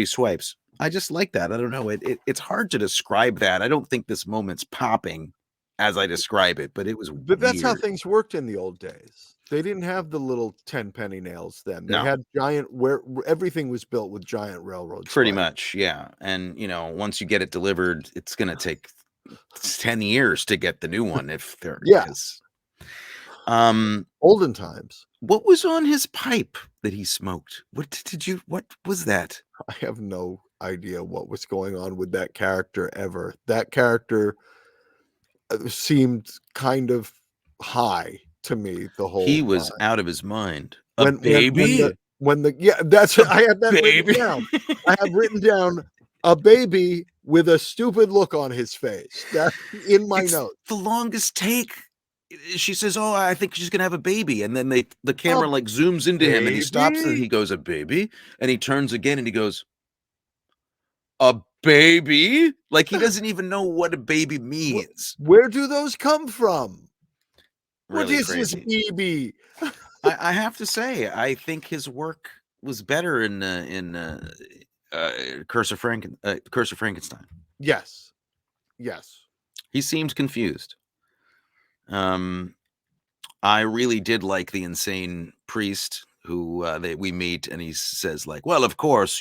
swipes. I just like that. I don't know. It's hard to describe that. I don't think this moment's popping as I describe it, but it was But that's how weird. things worked in the old days. They didn't have the little 10 penny nails then. They No, had giant where everything was built with giant railroad pretty spikes. much, yeah. And once you get it delivered, it's gonna take 10 years to get the new one if they're Yeah. because um Olden times. what was on his pipe that he smoked? What was that? I have no idea what was going on with that character ever. That character seemed kind of high to me the whole He was time. out of his mind. A When baby? the yeah, that's A I had that written baby? down. I have written down a baby with a stupid look on his face. That's in my It's notes. the longest take. She says, "Oh, I think she's gonna have a baby," and then the A camera like zooms into him, and he stops, and baby? he goes, "A baby," and he turns again, and he goes, "A baby?" Like he doesn't even know what a baby means. Where do those come from? What Really is this crazy. baby? I have to say, I think his work was better in Curse of Frankenstein. Yes. Yes. He seemed confused. Um, I really did like the insane priest who we meet, and he says like, "Well, of course,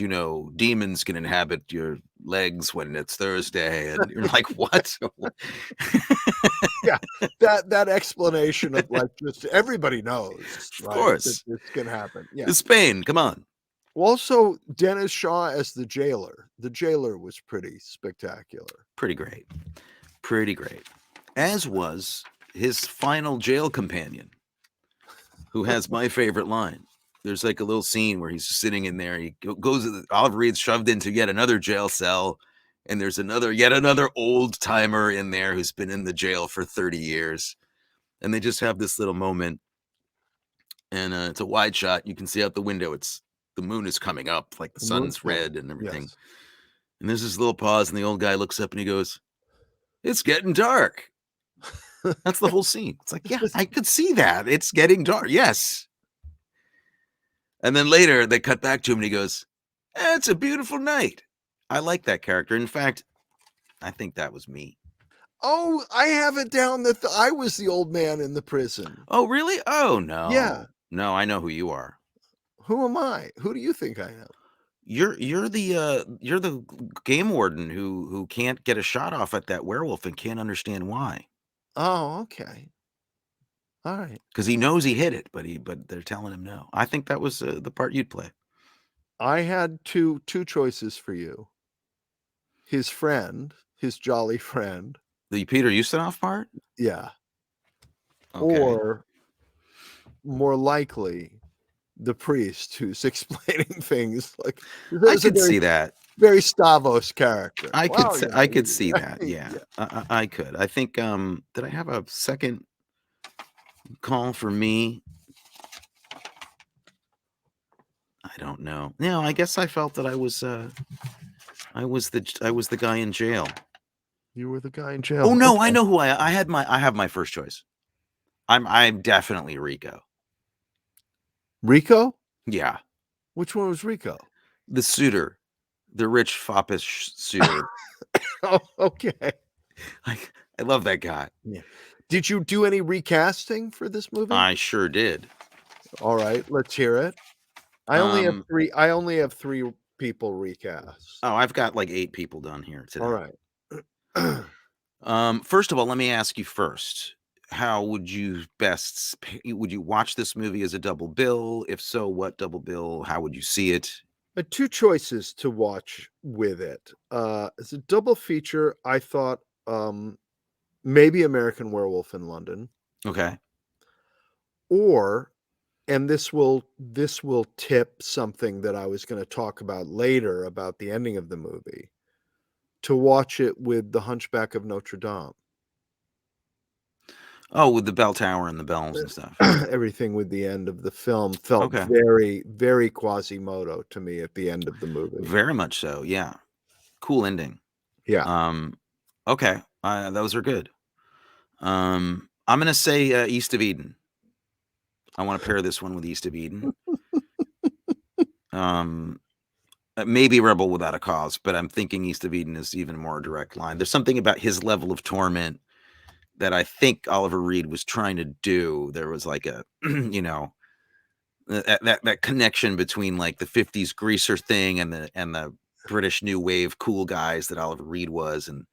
demons can inhabit your legs when it's Thursday," and you're like, "What?" Yeah. That explanation of like just everybody knows, Of right, that course, this can happen. Yeah. it's Spain. Come on, Also, Dennis Shaw as the jailer. The jailer was pretty spectacular. pretty great, pretty great. As was his final jail companion, who has my favorite line. There's like a little scene where he's just sitting in there. He goes, Oliver Reed's shoved into yet another jail cell, and there's yet another old timer in there who's been in the jail for 30 years. And they just have this little moment, and it's a wide shot. You can see out the window. The moon is coming up, like the The moon's sun's coming. red and everything. Yes. And there's this little pause, and the old guy looks up and he goes, "It's getting dark." That's the whole scene. It's like, yeah, I could see that. It's getting dark. Yes. And then later they cut back to him and he goes, "It's a beautiful night." I like that character. In fact, I think that was me. Oh, I have it down that I was the old man in the prison. Oh, really? Oh, Yeah. no. No, I know who you are. Who am I? Who do you think I am? You're the game warden who can't get a shot off at that werewolf and can't understand why. Oh, okay. All right. Because he knows he hit it, but they're telling him no. I think that was the part you'd play. I had two choices for you. His friend, his jolly friend. The Peter Ustinov part? Yeah. Okay. Or more likely the priest who's explaining things like I could see that. very Stavros character. I could Well, I could see yeah, that. Yeah, yeah. I could. I think. Did I have a second call for me? I don't know. No, I guess I felt that I was the guy in jail. You were the guy in Oh jail. no, I Okay. know who I have my first choice. I'm definitely Rico. Rico? Yeah, Which one was Rico? the suitor, the rich foppish suitor. Oh, okay. I I love that guy. Yeah. Did you do any recasting for this movie? I sure did. All right, let's hear it. Um, I only have 3 people recast. oh, I've got like 8 people done here All today. right. First of all, let me ask you first. How would you would you watch this movie as a double bill? If so, what double bill? How would you see it? 2 choices to watch with it. As a double feature, I thought, maybe American Werewolf in London, Okay. or and this will tip something that I was gonna talk about later about the ending of the movie, to watch it with The Hunchback of Notre Dame. Oh, with the bell tower and the bells and stuff. Everything with the end of the film felt Okay. very, very Quasimodo to me at the end of the movie. Very much so. Yeah. Cool ending. Yeah. Um, okay. Those are good. I'm gonna say East of Eden. I want to pair this one with East of Eden. Um, maybe Rebel Without a Cause, but I'm thinking East of Eden is even more direct line. There's something about his level of torment that I think Oliver Reed was trying to do. There was like a, you know, that connection between like the '50s greaser thing and the British New Wave cool guys that Oliver Reed was, and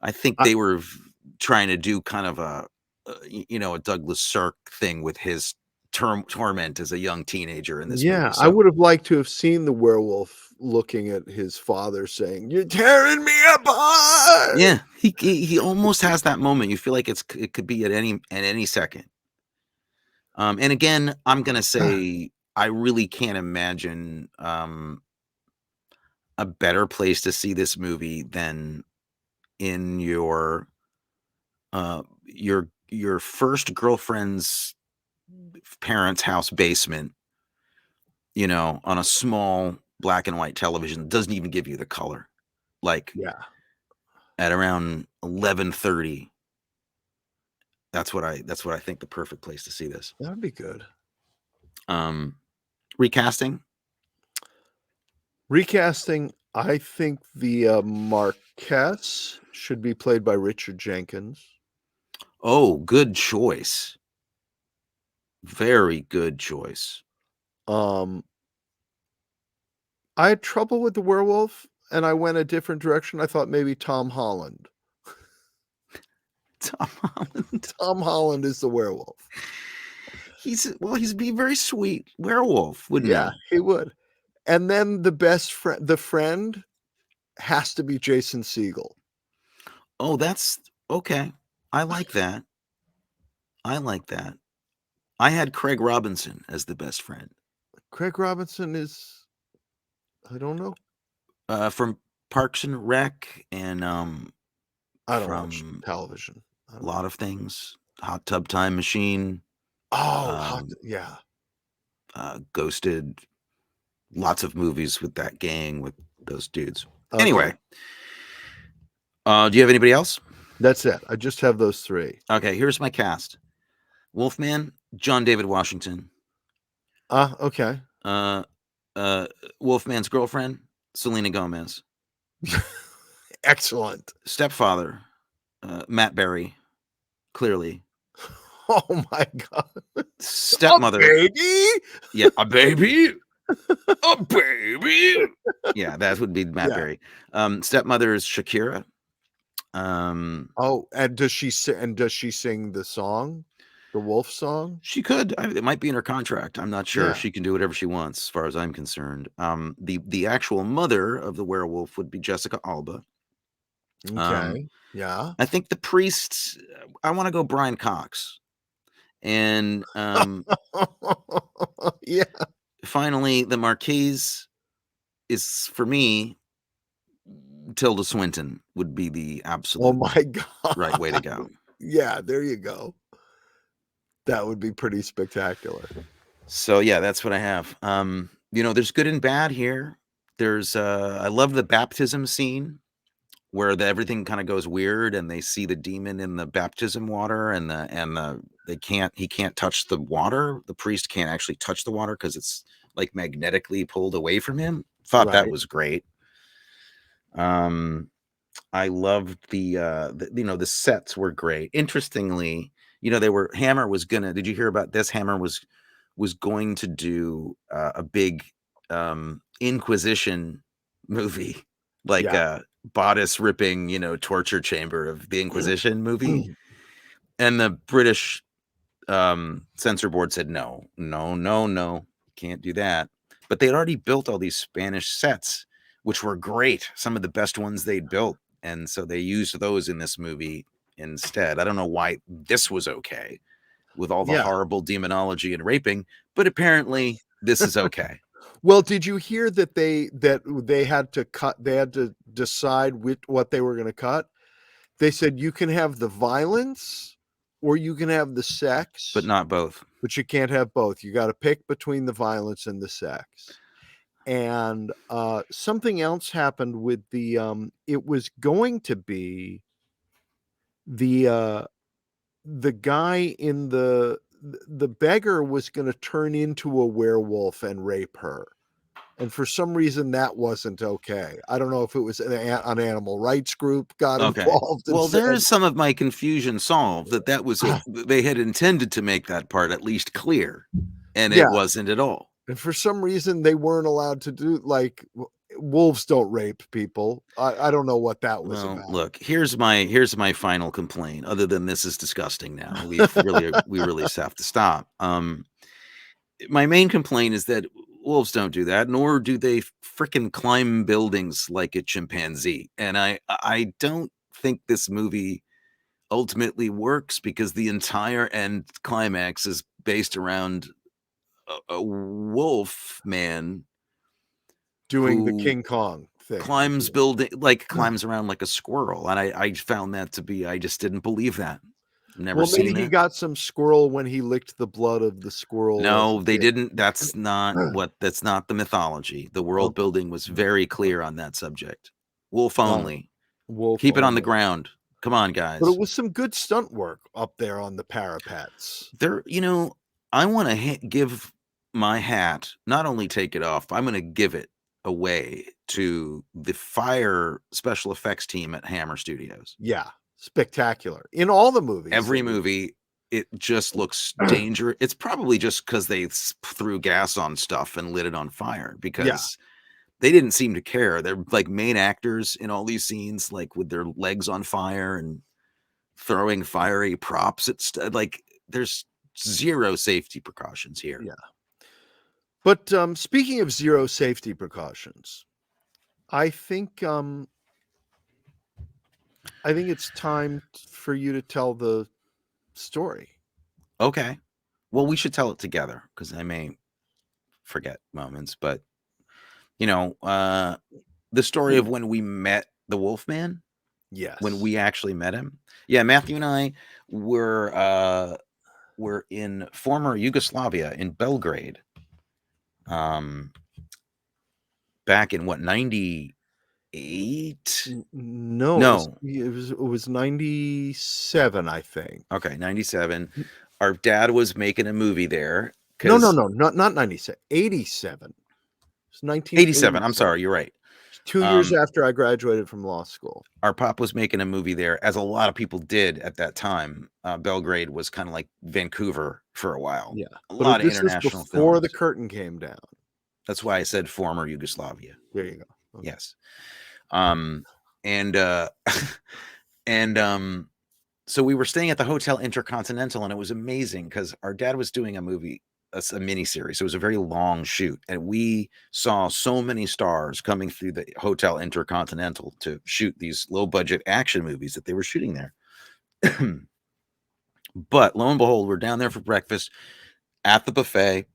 I think I they were trying to do kind of a Douglas Sirk thing with his torment as a young teenager in this movie. Yeah, I So would have liked to have seen the werewolf looking at his father saying, "You're tearing me apart!" yeah, he almost has that moment. You feel like it could be at any second. And again, I'm gonna say I really can't imagine a better place to see this movie than in your first girlfriend's parents' house basement, on a small black and white television that doesn't even give you the color. Like Yeah, at around 11:30, that's what I think the perfect place to see this. that'd be good. Um Recasting? Recasting, I think the, Marquess should be played by Richard Jenkins. Oh, good choice. Very good choice. Um, I had trouble with the werewolf, and I went a different direction. I thought maybe Tom Holland. Tom Holland. Tom Holland is the werewolf. He's be very sweet werewolf, wouldn't Yeah, he? he would. And then the friend has to be Jason Segel. Oh, that's okay. I like that. I like that. I had Craig Robinson as the best friend. Craig Robinson is, I don't know. From Parks and Rec and I don't watch from television. I a don't lot know. of things. Hot Tub Time Machine, Oh, um, yeah. Ghosted, lots of movies with that gang with those dudes. Okay, Anyway, do you have anybody else? that's it. I just have those 3. Okay, here's my cast. Wolfman, John David Washington. Okay. Uh, uh, Wolfman's girlfriend, Selena Gomez. Excellent. Stepfather, Matt Berry. Clearly, Oh my god. A stepmother. baby? Yeah, a baby, a baby. Yeah, that would be Matt Yeah. Berry. Stepmother is Shakira. Um, Oh, and does she sing the song? The wolf song? she could. It might be in her contract. I'm not sure. Yeah. She can do whatever she wants, as far as I'm concerned. The actual mother of the werewolf would be Jessica Alba. Um, Okay. Yeah. I think the priest. I want to go Brian Cox. And Yeah. finally, the Marquise is for me Tilda Swinton would be the Oh absolute my God. right way to go. Yeah, there you go. That would be pretty spectacular. So yeah, that's what I have. There's good and bad here. There's I love the baptism scene where everything kind of goes weird and they see the demon in the baptism water and he can't touch the water. The priest can't actually touch the water because it's like magnetically pulled away from him. Thought that Right. was great. I loved the sets were great. Interestingly, Hammer was gonna. Did you hear about this? Hammer was going to do a big Inquisition movie, like Yeah. a bodice ripping, torture chamber of the Inquisition movie, and the British censor board said no, no, no, no, can't do that. But they had already built all these Spanish sets, which were great, some of the best ones they'd built, and so they used those in this movie instead. I don't know why this was okay with all the Yeah. horrible demonology and raping, but apparently this is okay. Well, did you hear that they had to cut? They had to decide what they were going to cut. They said you can have the violence or you can have the sex, But not both. but you can't have both. You got to pick between the violence and the sex. And something else happened with it was going to be the guy in the beggar was going to turn into a werewolf and rape her. And for some reason that wasn't okay. I don't know if it was an animal rights group got Okay. involved and Well, said, there's some of my confusion solved that was they had intended to make that part at least clear, and yeah. it wasn't at all. And for some reason they weren't allowed to do, like, wolves don't rape people. I don't know what that was Well, about. look, here's my final complaint. Other than this is disgusting now. We really have to stop. My main complaint is that wolves don't do that, nor do they frickin' climb buildings like a chimpanzee. And I don't think this movie ultimately works because the entire end climax is based around a wolf man Doing the who King Kong thing. climbs around like a squirrel, and I found that to be, I just didn't believe that. Never Well, maybe seen he that. got some squirrel when he licked the blood of the squirrel as No, a they gift. didn't. That's not the mythology. The world Okay. building was very clear on that subject. Wolf only. Wolf Keep it on the only. ground. Come on, But it guys. was some good stunt work up there on the parapets. I want to give my hat, not only take it off, I'm going to give it away to the fire special effects team at Hammer Studios. Yeah, spectacular. In all the movies. Every movie, it just looks dangerous. It's probably just because they threw gas on stuff and lit it on fire, because they didn't seem to care. They're like main actors in all these scenes, like with their legs on fire and throwing fiery props at like there's zero safety precautions here. Yeah. But speaking of zero safety precautions, I think it's time for you to tell the story. Okay. Well, we should tell it together because I may forget moments, but the story of when we met the Wolfman, Yes. when we actually met him. Yeah, Matthew and I were in former Yugoslavia in Belgrade. Back in what, 98? No. It was 97, I think. Okay, 97. Our dad was making a movie there. No, not 97. 87. It's 87. I'm sorry, you're right. 2 years after I graduated from law school. Our pop was making a movie there, as a lot of people did at that time. Belgrade was kind of like Vancouver for a while. Yeah, a but lot of this was international before films. the curtain came down. That's why I said former Yugoslavia. There you go. Okay. Yes. So we were staying at the Hotel Intercontinental, and it was amazing because our dad was doing a movie, a mini series. So it was a very long shoot, and we saw so many stars coming through the Hotel Intercontinental to shoot these low budget action movies that they were shooting there. But lo and behold, we're down there for breakfast at the buffet,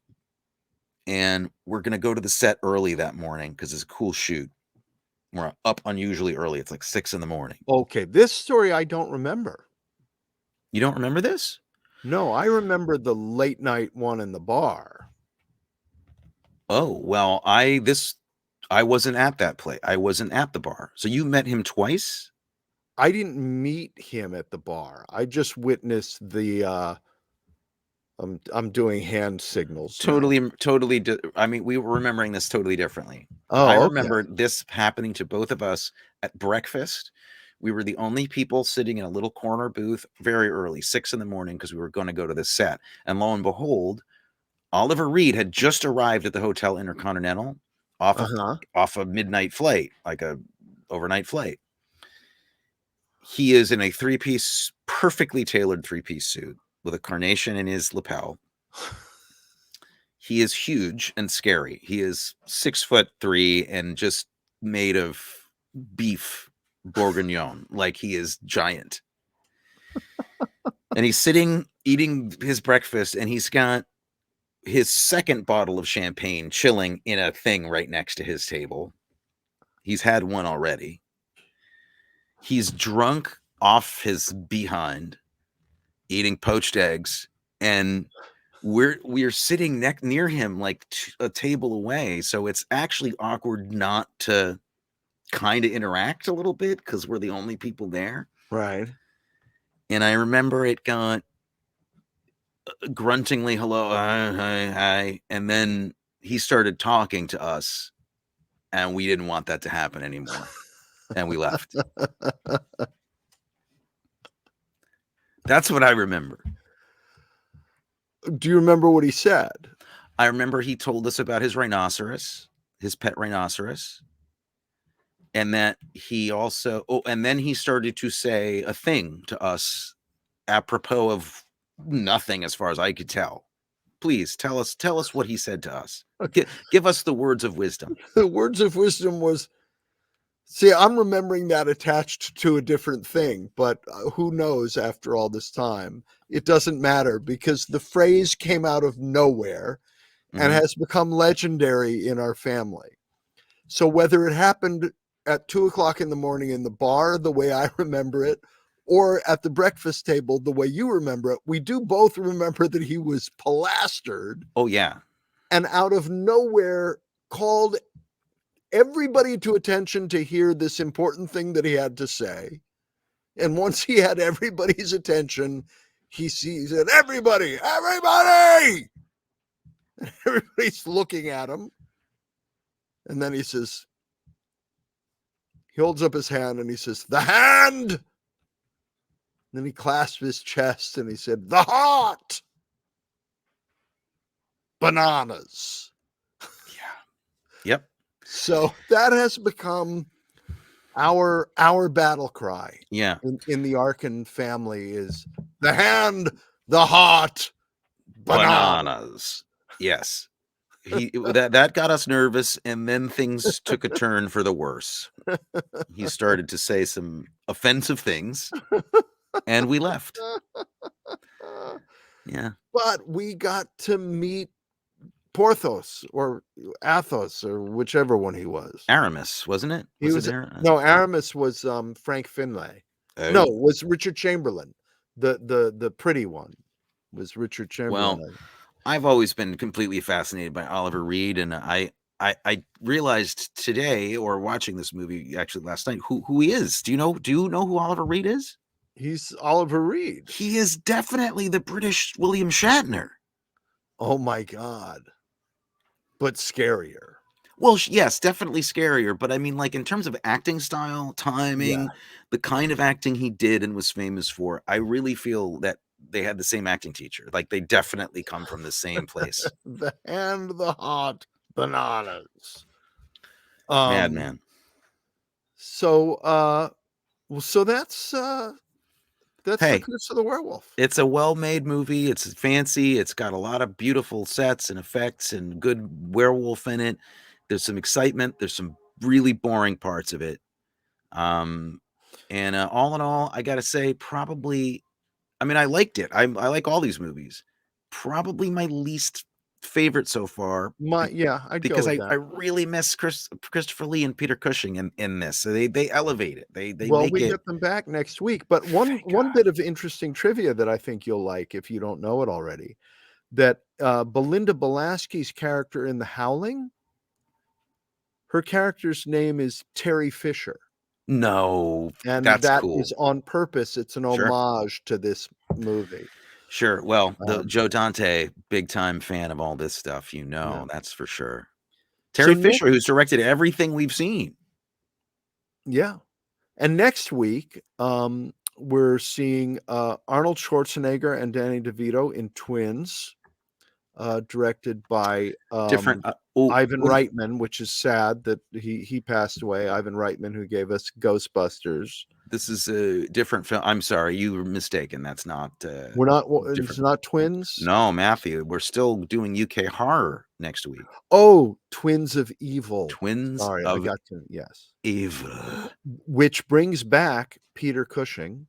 and we're going to go to the set early that morning because it's a cool shoot. We're up unusually early. It's like 6 in the morning. Okay, this story I don't remember. You don't remember this? No, I remember the late night one in the bar. Oh, well, I wasn't at that play. I wasn't at the bar. So you met him twice? I didn't meet him at the bar. I just witnessed the I'm doing hand signals now. Totally. I mean, we were remembering this totally differently. I Oh, okay. remember this happening to both of us at breakfast. We were the only people sitting in a little corner booth very early, 6 in the morning, because we were going to go to the set. And lo and behold, Oliver Reed had just arrived at the Hotel Intercontinental off Uh-huh. a midnight flight, like a overnight flight. He is in a three-piece, perfectly tailored three-piece suit with a carnation in his lapel. He is huge and scary. He is 6'3" and just made of beef bourguignon. Like, he is giant. And he's sitting eating his breakfast, and he's got his second bottle of champagne chilling in a thing right next to his table. He's had one already. He's drunk off his behind, eating poached eggs, and we're sitting near him, like a table away. So it's actually awkward not to kind of interact a little bit because we're the only people there. Right. And I remember it got gruntingly hello, hi, and then he started talking to us, and we didn't want that to happen anymore, and we left. That's what I remember. Do you remember what he said? I remember he told us about his rhinoceros, his pet rhinoceros, and that he also and then he started to say a thing to us apropos of nothing as far as I could tell. Please tell us what he said to us. Give us the words of wisdom. The words of wisdom was, see, I'm remembering that attached to a different thing, but who knows after all this time? It doesn't matter because the phrase came out of nowhere and has become legendary in our family. So whether it happened at 2 o'clock in the morning in the bar, the way I remember it, or at the breakfast table, the way you remember it, we do both remember that he was plastered. Oh, yeah. And out of nowhere called everybody to attention to hear this important thing that he had to say. And once he had everybody's attention, he said, everybody, and everybody's looking at him. And then he says, he holds up his hand and he says, the hand. And then he clasped his chest and he said, the heart. Bananas. Yeah. Yep. So that has become our battle cry. Yeah. In the Arkin family is the hand, the heart, bananas. Yes. That got us nervous, and then things took a turn for the worse. He started to say some offensive things, and we left. Yeah. But we got to meet Porthos or Athos or whichever one he was. Aramis, wasn't it? No, Aramis was Frank Finlay. Oh. No, it was Richard Chamberlain. The pretty one was Richard Chamberlain. Well, I've always been completely fascinated by Oliver Reed, and I realized today, or watching this movie actually last night, who he is. Do you know who Oliver Reed is? He's Oliver Reed. He is definitely the British William Shatner. Oh my God. But scarier. Well, yes, definitely scarier. But I mean, like, in terms of acting style, timing, the kind of acting he did and was famous for, I really feel that they had the same acting teacher. Like, they definitely come from the same place. The hand, the heart, bananas. Madman. So, so that's Hey, the Curse of the Werewolf. It's a well-made movie. It's fancy. It's got a lot of beautiful sets and effects and good werewolf in it. There's some excitement. There's some really boring parts of it. And all in all, I gotta say, probably, I mean, I liked it. I like all these movies. Probably my least favorite so far I'd go because with I that. really miss Christopher Lee and Peter Cushing in this. So they elevate it. They Well, make we it. get them back next week, but Thank one God. bit of interesting trivia that I think you'll like if you don't know it already, that, Belinda Belasky's character in The Howling, her character's name is Terry Fisher, No, and that's that cool. is on purpose. It's an Sure. homage to this movie. Sure. Well, the Um, Joe Dante, big time fan of all this stuff, yeah. that's for sure. So Terry Fisher, who's directed everything we've seen. yeah. And next week, we're seeing, Arnold Schwarzenegger and Danny DeVito in Twins, directed by, Different. Oh, Ivan what do you, Reitman, which is sad that he passed away. Ivan Reitman, who gave us Ghostbusters. this is a different film. I'm sorry, you were mistaken. That's not We're not. It's different. not Twins. No, Matthew, we're still doing UK horror next week. Oh, Twins of Evil. Twins Sorry, I of got to yes. Evil. Which brings back Peter Cushing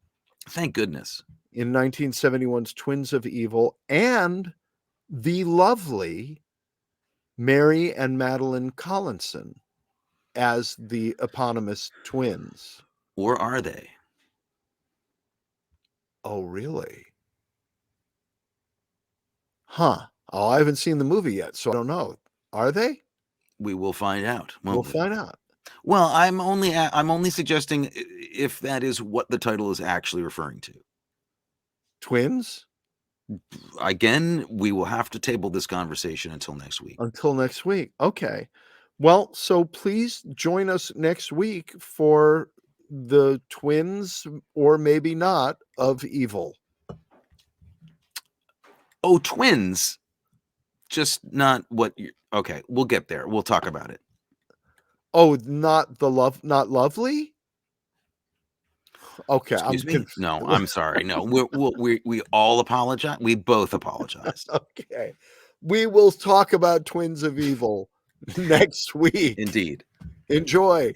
Thank goodness. in 1971's Twins of Evil and the lovely Mary and Madeline Collinson as the eponymous twins. Or are they? Oh, really? Huh. Oh, I haven't seen the movie yet, so I don't know. Are they? We will find out. We'll find out. Well, I'm only suggesting if that is what the title is actually referring to. Twins? Again, we will have to table this conversation until next week. Until next week. Okay. Well, so please join us next week for the twins, or maybe not, of evil. Oh, twins. Just not what you okay, we'll get there. We'll talk about it. Oh, not lovely? Okay, Excuse me? No, I'm sorry. No, we all apologize. We both apologize. Okay. We will talk about Twins of Evil next week. Indeed. Enjoy.